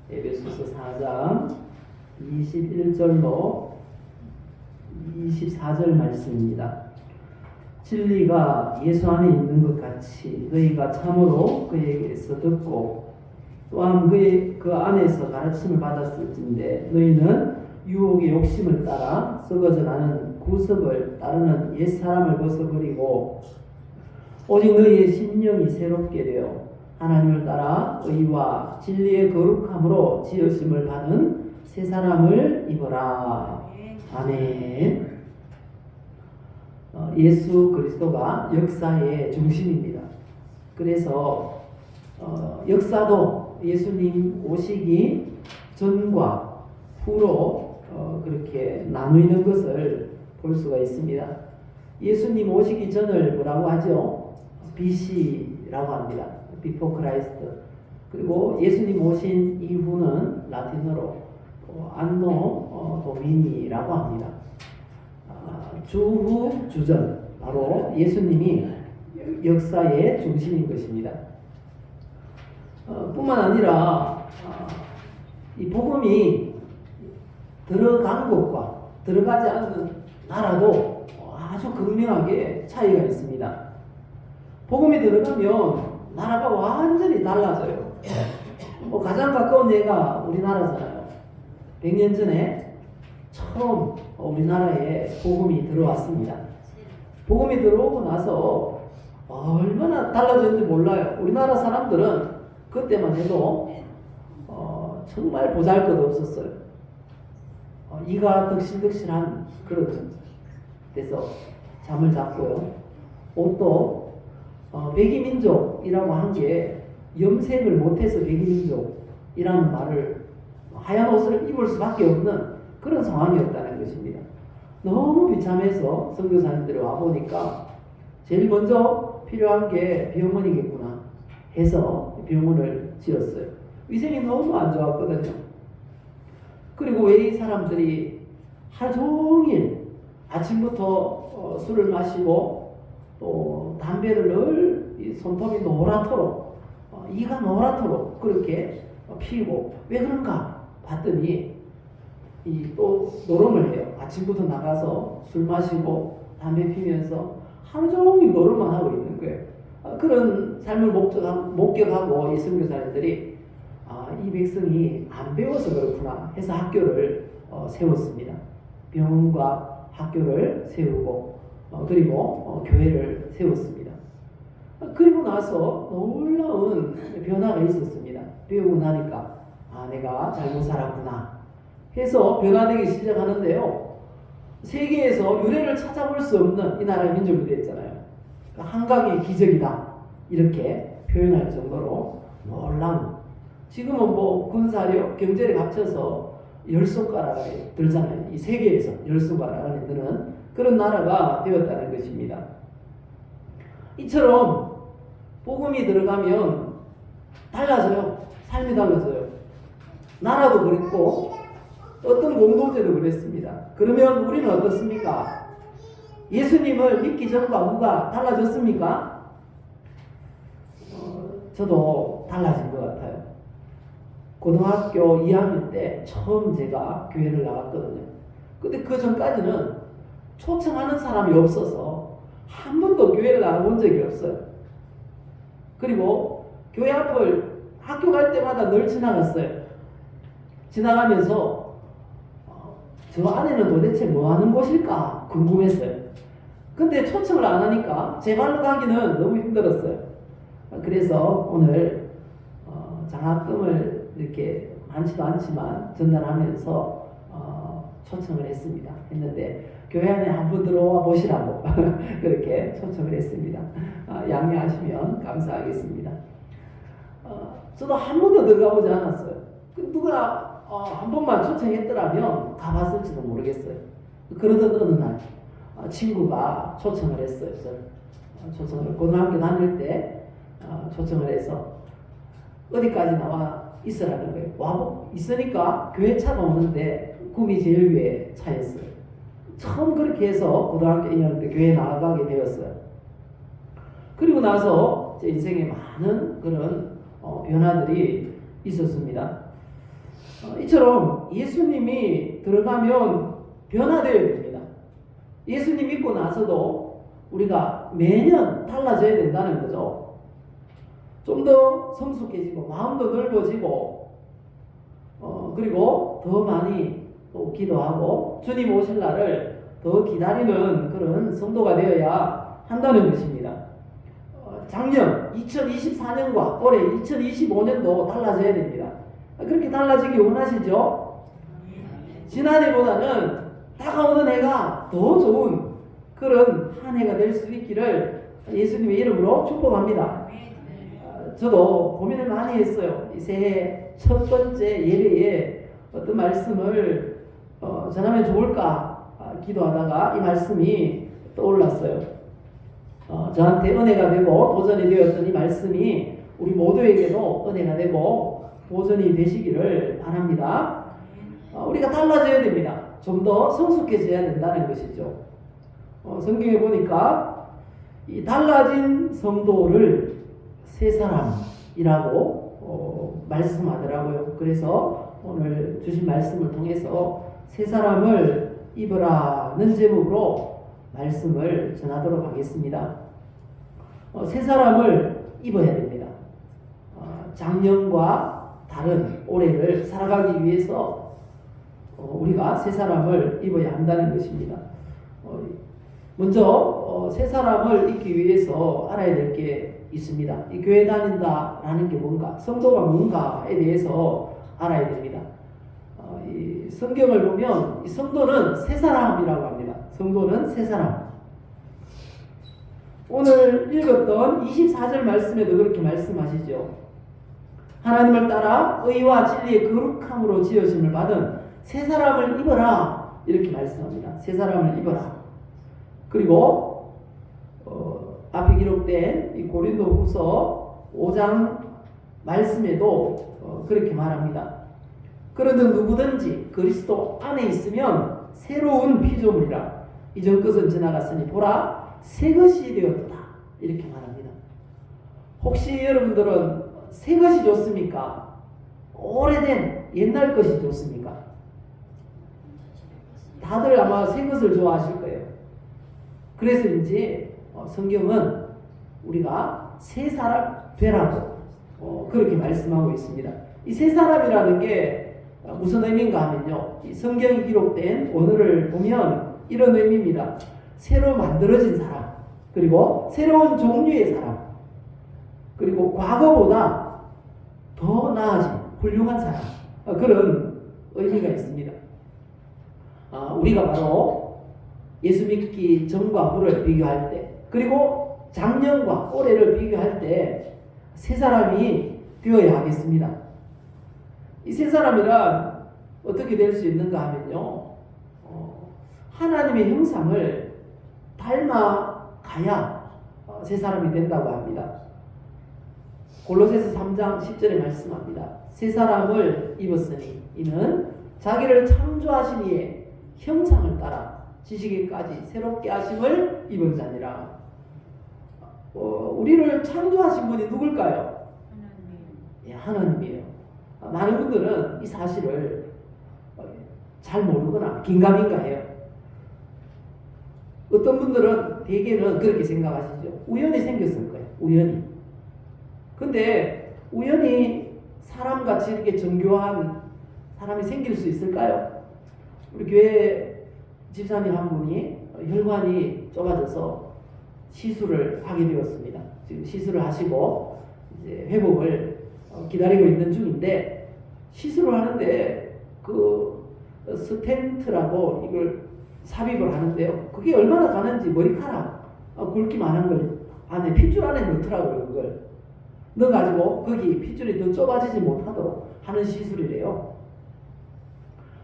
에베소서 4장 21절로 24절 말씀입니다. 진리가 예수 안에 있는 것 같이 너희가 참으로 그에게서 듣고 또한 그 안에서 가르침을 받았을진데 너희는 유혹의 욕심을 따라 썩어져가는 구습을 따르는 옛사람을 벗어버리고 오직 너희의 심령이 새롭게 되어 하나님을 따라 의와 진리의 거룩함으로 지으심을 받은 새 사람을 입어라. 아멘. 예수 그리스도가 역사의 중심입니다. 그래서 역사도 예수님 오시기 전과 후로 그렇게 나누는 것을 볼 수가 있습니다. 예수님 오시기 전을 뭐라고 하죠? BC라고 합니다. Before Christ. 그리고 예수님 오신 이후는 라틴어로 안노 도미니라고 합니다. 주후 주전, 바로 예수님이 역사의 중심인 것입니다. 뿐만 아니라 이 복음이 들어간 것과 들어가지 않는 나라도 아주 극명하게 차이가 있습니다. 복음이 들어가면 나라가 완전히 달라져요. 가장 가까운 예가 우리나라잖아요. 100년 전에 처음 우리나라에 복음이 들어왔습니다. 복음이 들어오고 나서 얼마나 달라졌는지 몰라요. 우리나라 사람들은 그때만 해도 정말 보잘것없었어요. 이가 덕실덕실한 그런 데서 잠을 잤고요. 옷도 백이민족이라고 한 게 염색을 못해서 백이민족이라는 말을 하얀 옷을 입을 수밖에 없는 그런 상황이었다는 것입니다. 너무 비참해서 선교사님들이 와보니까 제일 먼저 필요한 게 병원이겠구나 해서 병원을 지었어요. 위생이 너무 안 좋았거든요. 그리고 왜 이 사람들이 하루 종일 아침부터 술을 마시고 또 담배를 늘 손톱이 노랗도록 이가 노랗도록 그렇게 피우고 왜 그런가 봤더니 또 노름을 해요. 아침부터 나가서 술 마시고 담배 피면서 하루 종일 노름만 하고 있는 거예요. 그런 삶을 목격하고 이 선교사님들이 이 백성이 안 배워서 그렇구나 해서 학교를 세웠습니다. 병원과 학교를 세우고 그리고 교회를 세웠습니다. 그리고 나서 놀라운 변화가 있었습니다. 배우고 나니까 내가 잘못 살았구나 해서 변화되기 시작하는데요. 세계에서 유래를 찾아볼 수 없는 이 나라의 민족이 되었잖아요. 한강의 기적이다 이렇게 표현할 정도로 놀라운, 지금은 군사력, 경제력 합쳐서 10손가락에 들잖아요. 이 세계에서 10손가락 안에 드는 그런 나라가 되었다는 것입니다. 이처럼 복음이 들어가면 달라져요. 삶이 달라져요. 나라도 그랬고 어떤 공동체도 그랬습니다. 그러면 우리는 어떻습니까? 예수님을 믿기 전과 후가 달라졌습니까? 저도 달라진 것 같아요. 고등학교 2학년 때 처음 제가 교회를 나갔거든요. 근데 그 전까지는 초청하는 사람이 없어서 한 번도 교회를 나가본 적이 없어요. 그리고 교회 앞을 학교 갈 때마다 늘 지나갔어요. 지나가면서 저 안에는 도대체 뭐 하는 곳일까 궁금했어요. 근데 초청을 안 하니까 제 발로 가기는 너무 힘들었어요. 그래서 오늘 장학금을 이렇게 많지도 않지만 전달하면서 초청을 했는데 교회 안에 한번 들어와 보시라고 그렇게 초청을 했습니다. 양해하시면 감사하겠습니다. 저도 한 번도 들어가보지 않았어요. 누가 한 번만 초청했더라면 가봤을지도 모르겠어요. 그러던 어느 날 친구가 초청을 했어요. 초청을 고등학교 다닐 때 초청을 해서 어디까지 나와 있으라는 거예요. 와 있으니까 교회 차가 오는데 구미 제일교회 차였어요. 처음 그렇게 해서 고등학교 2학년 때 교회에 나가게 되었어요. 그리고 나서 제 인생에 많은 그런 변화들이 있었습니다. 이처럼 예수님이 들어가면 변화되어야 됩니다. 예수님 믿고 나서도 우리가 매년 달라져야 된다는 거죠. 좀 더 성숙해지고 마음도 넓어지고 그리고 더 많이 또 기도하고 주님 오실 날을 더 기다리는 그런 성도가 되어야 한다는 것입니다. 작년 2024년과 올해 2025년도 달라져야 됩니다. 그렇게 달라지기 원하시죠? 지난해보다는 다가오는 해가 더 좋은 그런 한 해가 될 수 있기를 예수님의 이름으로 축복합니다. 저도 고민을 많이 했어요. 이 새해 첫 번째 예배에 어떤 말씀을 전하면 좋을까 기도하다가 이 말씀이 떠올랐어요. 저한테 은혜가 되고 도전이 되었던 이 말씀이 우리 모두에게도 은혜가 되고 도전이 되시기를 바랍니다. 우리가 달라져야 됩니다. 좀 더 성숙해져야 된다는 것이죠. 성경에 보니까 이 달라진 성도를 새 사람이라고 말씀하더라고요. 그래서 오늘 주신 말씀을 통해서 새 사람을 입으라는 제목으로 말씀을 전하도록 하겠습니다. 새 사람을 입어야 됩니다. 작년과 다른 올해를 살아가기 위해서 우리가 새 사람을 입어야 한다는 것입니다. 먼저 새 사람을 입기 위해서 알아야 될 게 있습니다. 이 교회 다닌다라는 게 뭔가, 성도가 뭔가에 대해서 알아야 됩니다. 이 성경을 보면 이 성도는 새 사람이라고 합니다. 성도는 새 사람. 오늘 읽었던 24절 말씀에도 그렇게 말씀하시죠. 하나님을 따라 의와 진리의 거룩함으로 지으심을 받은 새 사람을 입어라, 이렇게 말씀합니다. 새 사람을 입어라. 그리고 앞에 기록된 이 고린도후서 5장 말씀에도 그렇게 말합니다. 그러든 누구든지 그리스도 안에 있으면 새로운 피조물이라. 이전 것은 지나갔으니 보라 새 것이 되었다, 이렇게 말합니다. 혹시 여러분들은 새 것이 좋습니까? 오래된 옛날 것이 좋습니까? 다들 아마 새 것을 좋아하실 거예요. 그래서인지 성경은 우리가 새 사람 되라고 그렇게 말씀하고 있습니다. 이 새 사람이라는 게 무슨 의미인가 하면요, 이 성경이 기록된 원어를 보면 이런 의미입니다. 새로 만들어진 사람, 그리고 새로운 종류의 사람, 그리고 과거보다 더 나아진 훌륭한 사람, 그런 의미가 있습니다. 우리가 바로 예수 믿기 전과 후를 비교할 때, 그리고 작년과 올해를 비교할 때 새 사람이 되어야 하겠습니다. 이 새 사람이란 어떻게 될 수 있는가 하면요, 하나님의 형상을 닮아가야 새 사람이 된다고 합니다. 골로새서 3장 10절에 말씀합니다. 새 사람을 입었으니 이는 자기를 창조하신 이의 형상을 따라 지식에까지 새롭게 하심을 입은 자니라. 우리를 창조하신 분이 누굴까요? 하나님. 예, 하나님이에요. 많은 분들은 이 사실을 잘 모르거나 긴가민가해요. 어떤 분들은 대개는 그렇게 생각하시죠. 우연히 생겼을 거예요. 우연히. 근데 우연히 사람같이 이렇게 정교한 사람이 생길 수 있을까요? 우리 교회 집사님 한 분이 혈관이 좁아져서 시술을 하게 되었습니다. 지금 시술을 하시고 이제 회복을 기다리고 있는 중인데, 시술을 하는데 그 스텐트라고 이걸 삽입을 하는데요. 그게 얼마나 가는지 머리카락 굵기만한 걸 안에 핏줄 안에 넣더라고요. 그걸 넣어가지고 거기 핏줄이 더 좁아지지 못하도록 하는 시술이래요.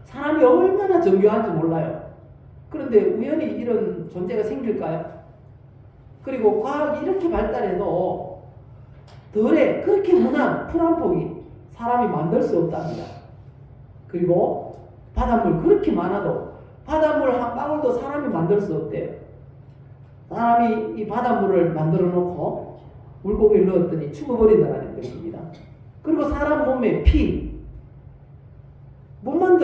사람이 얼마나 정교한지 몰라요. 그런데 우연히 이런 존재가 생길까요? 그리고 과학이 이렇게 발달해도 덜에 그렇게 흔한 풀 한 폭이 사람이 만들 수 없답니다. 그리고 바닷물 그렇게 많아도 바닷물 한 방울도 사람이 만들 수 없대요. 사람이 이 바닷물을 만들어 놓고 물고기를 넣었더니 죽어버린다는 것입니다. 그리고 사람 몸에 피,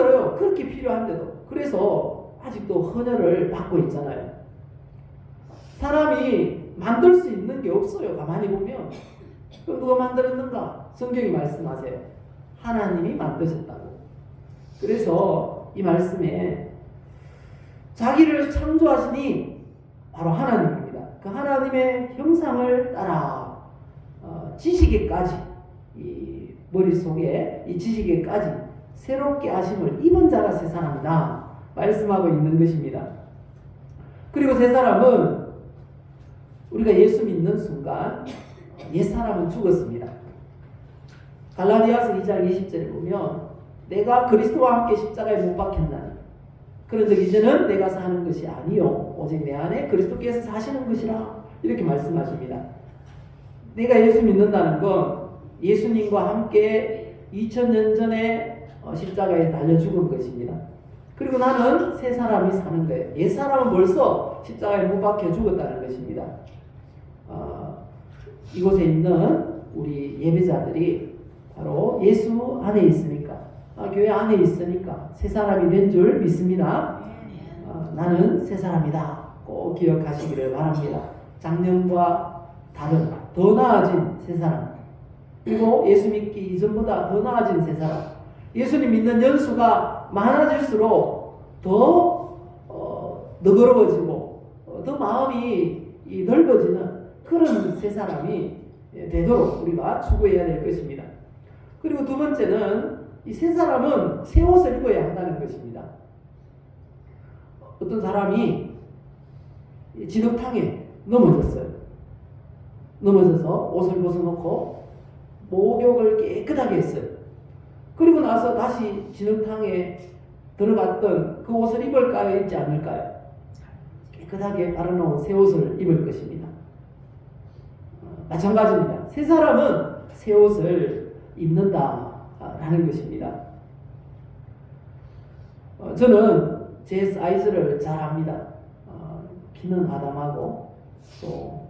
들어요. 그렇게 필요한데도. 그래서 아직도 헌혈을 받고 있잖아요. 사람이 만들 수 있는 게 없어요. 가만히 보면. 그럼 누가 만들었는가? 성경이 말씀하세요. 하나님이 만드셨다고. 그래서 이 말씀에 자기를 창조하시니 바로 하나님입니다. 그 하나님의 형상을 따라 지식에까지, 이 머릿속에 이 지식에까지 새롭게 하심을 입은 자가 새 사람이다 말씀하고 있는 것입니다. 그리고 새 사람은 우리가 예수 믿는 순간 옛 사람은 죽었습니다. 갈라디아서 2장 20절에 보면 내가 그리스도와 함께 십자가에 못 박혔나니 그런즉 이제는 내가 사는 것이 아니요 오직 내 안에 그리스도께서 사시는 것이라 이렇게 말씀하십니다. 내가 예수 믿는다는 건 예수님과 함께 2000년 전에 십자가에 달려 죽은 것입니다. 그리고 나는 새 사람이 사는 거예요. 옛 사람은 벌써 십자가에 못 박혀 죽었다는 것입니다. 이곳에 있는 우리 예배자들이 바로 예수 안에 있으니까, 교회 안에 있으니까 새 사람이 된 줄 믿습니다. 나는 새 사람이다. 꼭 기억하시기를 바랍니다. 작년과 다른 더 나아진 새 사람, 그리고 예수 믿기 이전보다 더 나아진 새 사람, 예수님 믿는 연수가 많아질수록 더 너그러워지고 더 마음이 넓어지는 그런 새 사람이 되도록 우리가 추구해야 될 것입니다. 그리고 두 번째는 이 새 사람은 새 옷을 입어야 한다는 것입니다. 어떤 사람이 진흙탕에 넘어졌어요. 넘어져서 옷을 벗어놓고 목욕을 깨끗하게 했어요. 그리고 나서 다시 진흙탕에 들어갔던 그 옷을 입을까요? 입지 않을까요? 깨끗하게 바르놓은 새 옷을 입을 것입니다. 마찬가지입니다. 새 사람은 새 옷을 입는다라는 것입니다. 저는 제 사이즈를 잘 압니다. 키는 아담하고 또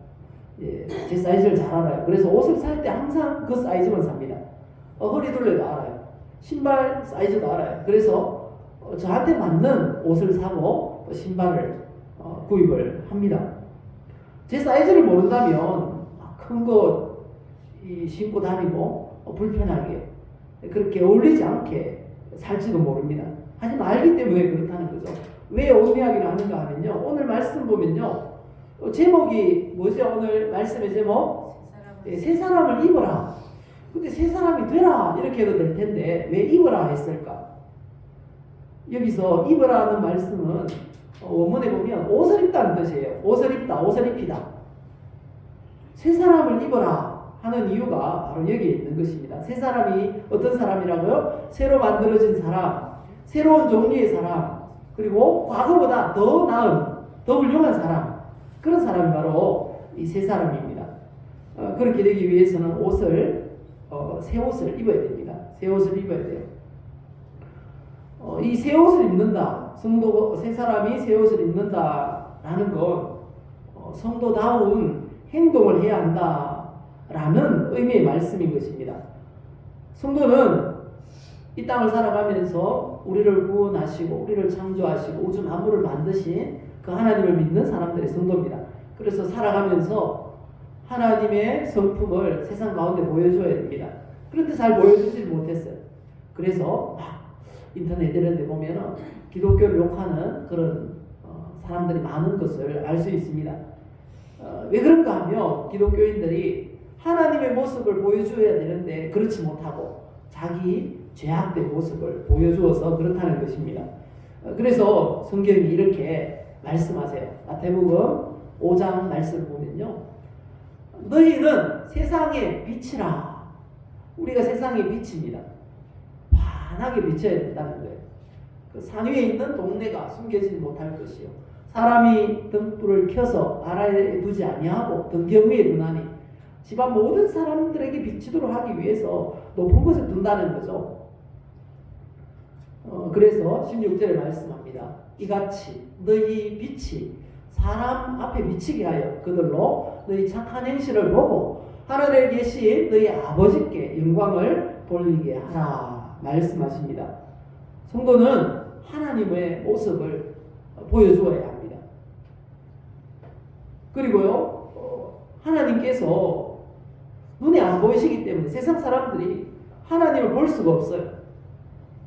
제 사이즈를 잘 알아요. 그래서 옷을 살 때 항상 그 사이즈만 삽니다. 허리 둘레도 알아요. 신발 사이즈도 알아요. 그래서 저한테 맞는 옷을 사고 신발을 구입을 합니다. 제 사이즈를 모른다면 큰 거 신고 다니고 불편하게 그렇게 어울리지 않게 살지도 모릅니다. 하지만 알기 때문에 그렇다는 거죠. 왜 옷 이야기를 하는가 하면요, 오늘 말씀 보면요, 제목이 뭐죠? 오늘 말씀의 제목? 새 사람을 입어라. 근데 새 사람이 되라 이렇게 해도 될 텐데 왜 입어라 했을까? 여기서 입어라는 말씀은 원문에 보면 옷을 입다는 뜻이에요. 옷을 입다, 옷을 입히다. 새 사람을 입어라 하는 이유가 바로 여기에 있는 것입니다. 새 사람이 어떤 사람이라고요? 새로 만들어진 사람, 새로운 종류의 사람, 그리고 과거보다 더 나은, 더 훌륭한 사람, 그런 사람이 바로 이 새 사람입니다. 그렇게 되기 위해서는 새 옷을 입어야 됩니다. 새 옷을 입어야 돼요. 이 새 옷을 입는다, 새 사람이 새 옷을 입는다라는 건 성도다운 행동을 해야 한다라는 의미의 말씀인 것입니다. 성도는 이 땅을 살아가면서 우리를 구원하시고 우리를 창조하시고 우주 만물을 만드신 그 하나님을 믿는 사람들의 성도입니다. 그래서 살아가면서 하나님의 성품을 세상 가운데 보여줘야 됩니다. 그런데 잘 보여주지 못했어요. 그래서 인터넷 이런 데 보면은 기독교를 욕하는 그런 사람들이 많은 것을 알 수 있습니다. 왜 그런가 하면 기독교인들이 하나님의 모습을 보여줘야 되는데 그렇지 못하고 자기 죄악된 모습을 보여주어서 그렇다는 것입니다. 그래서 성경이 이렇게 말씀하세요. 마태복음 5장 말씀을 보면요, 너희는 세상의 빛이라. 우리가 세상의 빛입니다. 환하게 비춰야 된다는 거예요. 그 산 위에 있는 동네가 숨겨지지 못할 것이요, 사람이 등불을 켜서 아래에 두지 아니하고 등경 위에 두나니 집안 모든 사람들에게 비치도록 하기 위해서 높은 곳에 둔다는 거죠. 그래서 16절에 말씀합니다. 이같이 너희 빛이 사람 앞에 비치게 하여 그들로 너희 착한 행실을 보고 하늘에 계신 너희 아버지께 영광을 돌리게 하라 말씀하십니다. 성도는 하나님의 모습을 보여주어야 합니다. 그리고요, 하나님께서 눈에 안 보이시기 때문에 세상 사람들이 하나님을 볼 수가 없어요.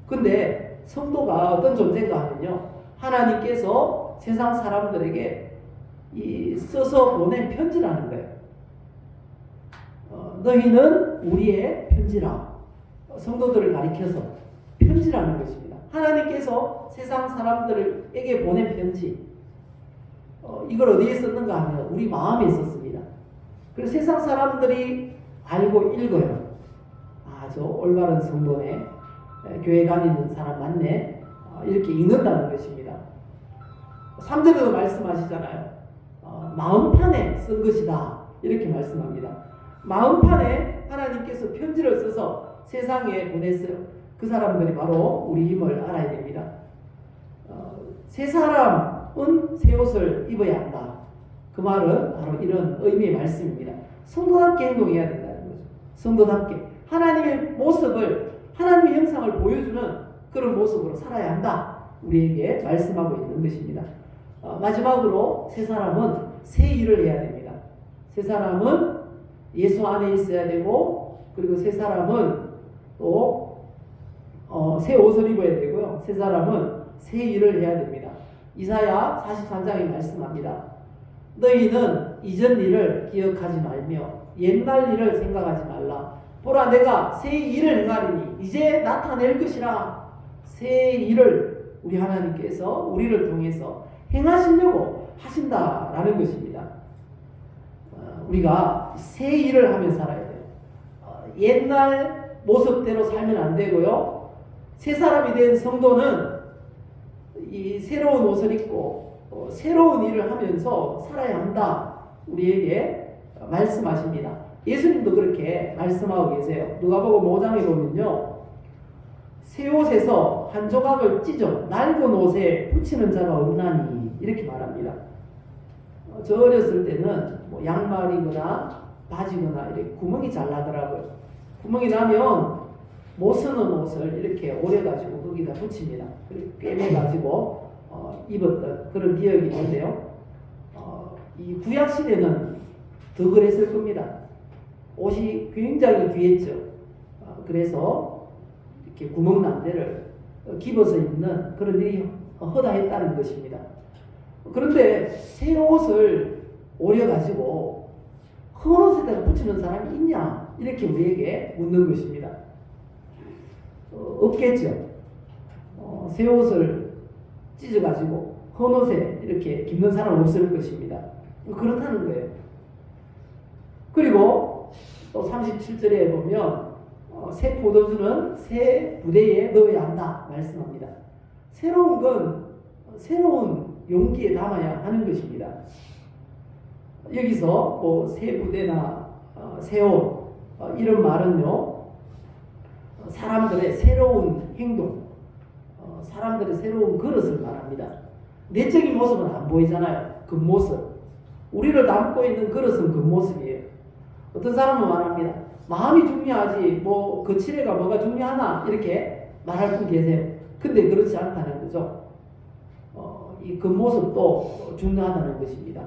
근데 성도가 어떤 존재인가 하면요, 하나님께서 세상 사람들에게 써서 보낸 편지라는 거예요. 너희는 우리의 편지라. 성도들을 가리켜서 편지라는 것입니다. 하나님께서 세상 사람들에게 보낸 편지. 이걸 어디에 썼는가 하면 우리 마음에 썼습니다. 그래서 세상 사람들이 알고 읽어요. 아, 저 올바른 성도네. 교회 다니는 사람 맞네. 이렇게 읽는다는 것입니다. 3절에도 말씀하시잖아요. 마음판에 쓴 것이다. 이렇게 말씀합니다. 마음판에 하나님께서 편지를 써서 세상에 보냈어요. 그 사람들이 바로 우리임을 알아야 됩니다. 새 사람은 새 옷을 입어야 한다. 그 말은 바로 이런 의미의 말씀입니다. 성도답게 행동해야 된다는 거죠. 성도답게 하나님의 모습을, 하나님의 형상을 보여주는 그런 모습으로 살아야 한다. 우리에게 말씀하고 있는 것입니다. 마지막으로 새 사람은 새 일을 해야 됩니다. 새 사람은 예수 안에 있어야 되고, 그리고 새 사람은 또 새 옷을 입어야 되고요. 새 사람은 새 일을 해야 됩니다. 이사야 43장에 말씀합니다. 너희는 이전 일을 기억하지 말며 옛날 일을 생각하지 말라. 보라, 내가 새 일을 행하리니 이제 나타낼 것이라. 새 일을 우리 하나님께서 우리를 통해서 행하시려고 하신다라는 것입니다. 우리가 새 일을 하며 살아야 돼요. 옛날 모습대로 살면 안 되고요. 새 사람이 된 성도는 이 새로운 옷을 입고 새로운 일을 하면서 살아야 한다. 우리에게 말씀하십니다. 예수님도 그렇게 말씀하고 계세요. 누가복음 5장에 보면요, 새 옷에서 한 조각을 찢어 낡은 옷에 붙이는 자가 없나니 이렇게 말합니다. 저 어렸을 때는 뭐 양말이거나 바지거나 이렇게 구멍이 잘 나더라고요. 구멍이 나면 못 쓰는 옷을 이렇게 오려가지고 거기다 붙입니다. 그리고 꿰매가지고 입었던 그런 기억이 있는데요. 이 구약시대는 더 그랬을 겁니다. 옷이 굉장히 귀했죠. 그래서 이렇게 구멍 난 데를 집어서 입는 그런 일이 허다했다는 것입니다. 그런데 새 옷을 오려가지고 헌 옷에다가 붙이는 사람이 있냐? 이렇게 우리에게 묻는 것입니다. 없겠죠. 새 옷을 찢어가지고 헌 옷에 이렇게 입는 사람 없을 것입니다. 그렇다는 거예요. 그리고 또 37절에 보면 새 포도주는 새 부대에 넣어야 한다 말씀합니다. 새로운 건 새로운 용기에 담아야 하는 것입니다. 여기서 뭐 새 부대나 새 옷 이런 말은요, 사람들의 새로운 행동, 사람들의 새로운 그릇을 말합니다. 내적인 모습은 안 보이잖아요. 겉모습. 우리를 담고 있는 그릇은 겉모습이에요. 어떤 사람은 말합니다. 마음이 중요하지 뭐 거칠애가 뭐가 중요하나 이렇게 말할 분 계세요. 근데 그렇지 않다는 거죠. 이 겉모습도 중요하다는 것입니다.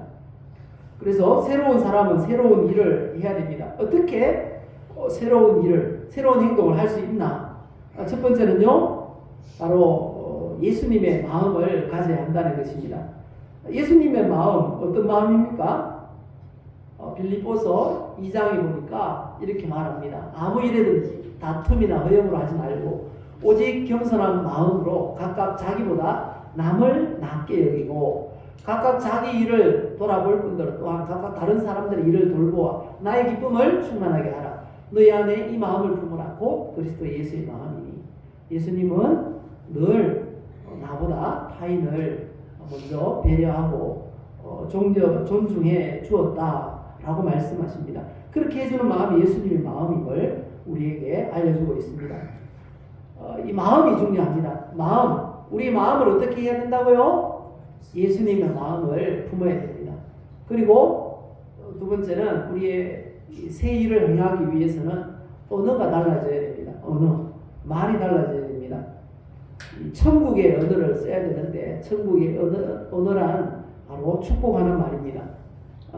그래서 새로운 사람은 새로운 일을 해야 됩니다. 어떻게 새로운 일을, 새로운 행동을 할 수 있나? 첫 번째는요, 바로 예수님의 마음을 가져야 한다는 것입니다. 예수님의 마음, 어떤 마음입니까? 빌립보서 2장에 보니까 이렇게 말합니다. 아무 일에든지 다툼이나 허영으로 하지 말고 오직 겸손한 마음으로 각각 자기보다 남을 낮게 여기고 각각 자기 일을 돌아볼 뿐더러 또한 각각 다른 사람들의 일을 돌보아 나의 기쁨을 충만하게 하라. 너희 안에 이 마음을 품으라. 곧 그리스도 예수의 마음이니. 예수님은 늘 나보다 타인을 먼저 배려하고 존중해 주었다라고 말씀하십니다. 그렇게 해주는 마음이 예수님의 마음임을 우리에게 알려주고 있습니다. 이 마음이 중요합니다. 마음, 우리 마음을 어떻게 해야 된다고요? 예수님의 마음을 품어야 됩니다. 그리고 두 번째는 우리의 새 일을 행하기 위해서는 언어가 달라져야 됩니다. 언어, 말이 달라져야 됩니다. 이 천국의 언어를 써야 되는데 천국의 언어란 바로 축복하는 말입니다.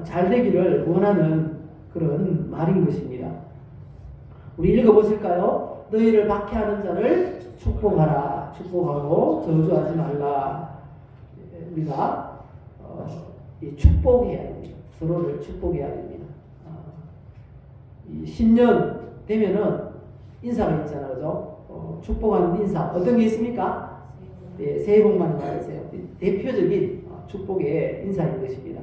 잘 되기를 원하는 그런 말인 것입니다. 우리 읽어보실까요? 너희를 박해하는 자를 축복하라. 축복하고 저주하지 말라. 우리가 축복해야 됩니다. 서로를 축복해야 됩니다. 이 신년 되면은 인사가 있잖아요, 그죠? 축복하는 인사 어떤 게 있습니까? 네, 새해 복 많이 받으세요. 대표적인 축복의 인사인 것입니다.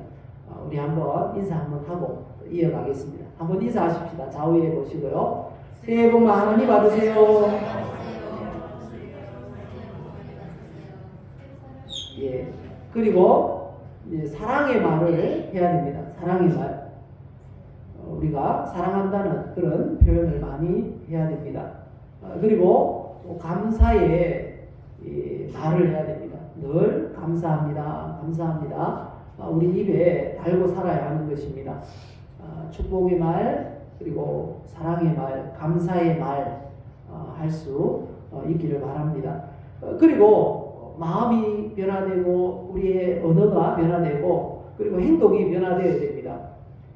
우리 한번 인사 한번 하고 이어가겠습니다. 한번 인사하십시다. 좌우에 보시고요. 새해 복 많이 받으세요. 예. 그리고 사랑의 말을 해야 됩니다. 사랑의 말. 우리가 사랑한다는 그런 표현을 많이 해야 됩니다. 그리고 감사의 말을 해야 됩니다. 늘 감사합니다. 감사합니다. 우리 입에 달고 살아야 하는 것입니다. 축복의 말, 그리고 사랑의 말, 감사의 말 할 수 있기를 바랍니다. 그리고 마음이 변화되고 우리의 언어가 변화되고 그리고 행동이 변화되어야 됩니다.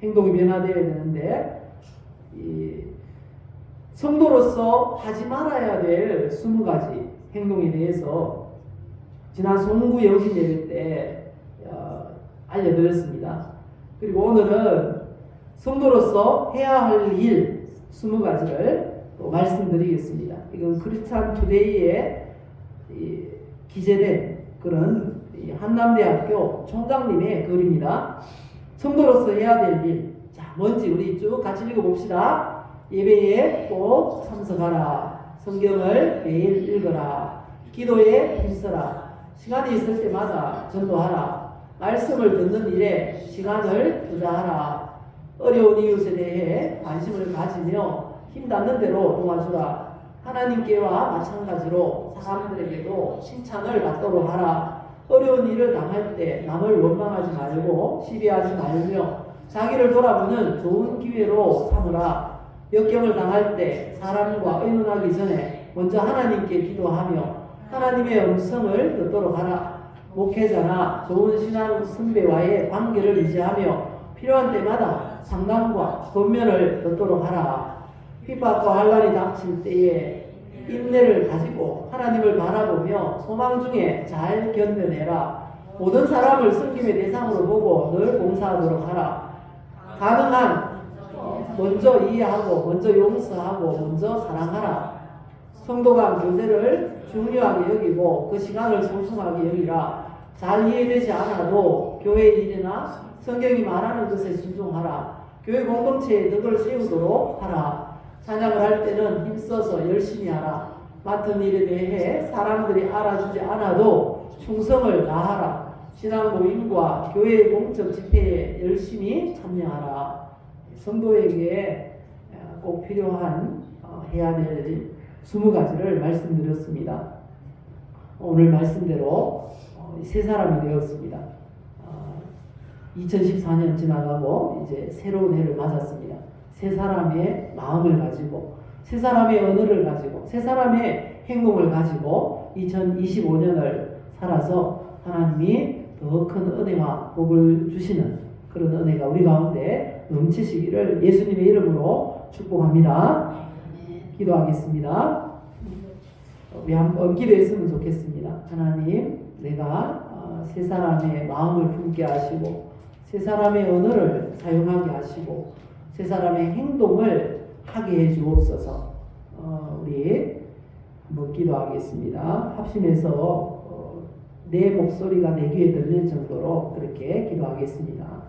행동이 변화되어야 되는데 성도로서 하지 말아야 될 20가지 행동에 대해서 지난 송구 영신 예배 때 알려드렸습니다. 그리고 오늘은 성도로서 해야 할 일 20가지를 또 말씀드리겠습니다. 이건 크리스찬 투데이에 기재된 그런 한남대학교 총장님의 글입니다. 성도로서 해야 될 일. 자, 뭔지 우리 쭉 같이 읽어봅시다. 예배에 꼭 참석하라. 성경을 매일 읽어라. 기도에 힘써라. 시간이 있을 때마다 전도하라. 말씀을 듣는 일에 시간을 투자하라. 어려운 이웃에 대해 관심을 가지며 힘 닿는 대로 도와주라. 하나님께와 마찬가지로 사람들에게도 칭찬을 받도록 하라. 어려운 일을 당할 때 남을 원망하지 말고 시비하지 말며 자기를 돌아보는 좋은 기회로 삼으라. 역경을 당할 때 사람과 의논하기 전에 먼저 하나님께 기도하며 하나님의 음성을 듣도록 하라. 목회자나 좋은 신앙 선배와의 관계를 유지하며 필요한 때마다 상담과 권면을 듣도록 하라. 핍박과 환난이 닥칠 때에 인내를 가지고 하나님을 바라보며 소망 중에 잘 견뎌내라. 모든 사람을 섬김의 대상으로 보고 늘 봉사하도록 하라. 가능한 먼저 이해하고 먼저 용서하고 먼저 사랑하라. 성도 간 교제를 중요하게 여기고 그 시간을 소중하게 여기라. 잘 이해되지 않아도 교회 일이나 성경이 말하는 것에 순종하라. 교회 공동체의 덕을 세우도록 하라. 찬양을 할 때는 힘써서 열심히 하라. 맡은 일에 대해 사람들이 알아주지 않아도 충성을 다하라. 신앙 모임과 교회 공적 집회에 열심히 참여하라. 성도에게 꼭 필요한 해야 될 20가지를 말씀드렸습니다. 오늘 말씀대로 세 사람이 되었습니다. 2014년 지나가고 이제 새로운 해를 맞았습니다. 세 사람의 마음을 가지고 세 사람의 언어를 가지고 세 사람의 행동을 가지고 2025년을 살아서 하나님이 더 큰 은혜와 복을 주시는 그런 은혜가 우리 가운데 넘치시기를 예수님의 이름으로 축복합니다. 기도하겠습니다. 우리 한번 기도했으면 좋겠습니다. 하나님, 내가 세 사람의 마음을 품게 하시고 세 사람의 언어를 사용하게 하시고 세 사람의 행동을 하게 해 주옵소서. 우리 한번 기도하겠습니다. 합심해서 내 목소리가 내 귀에 들릴 정도로 그렇게 기도하겠습니다.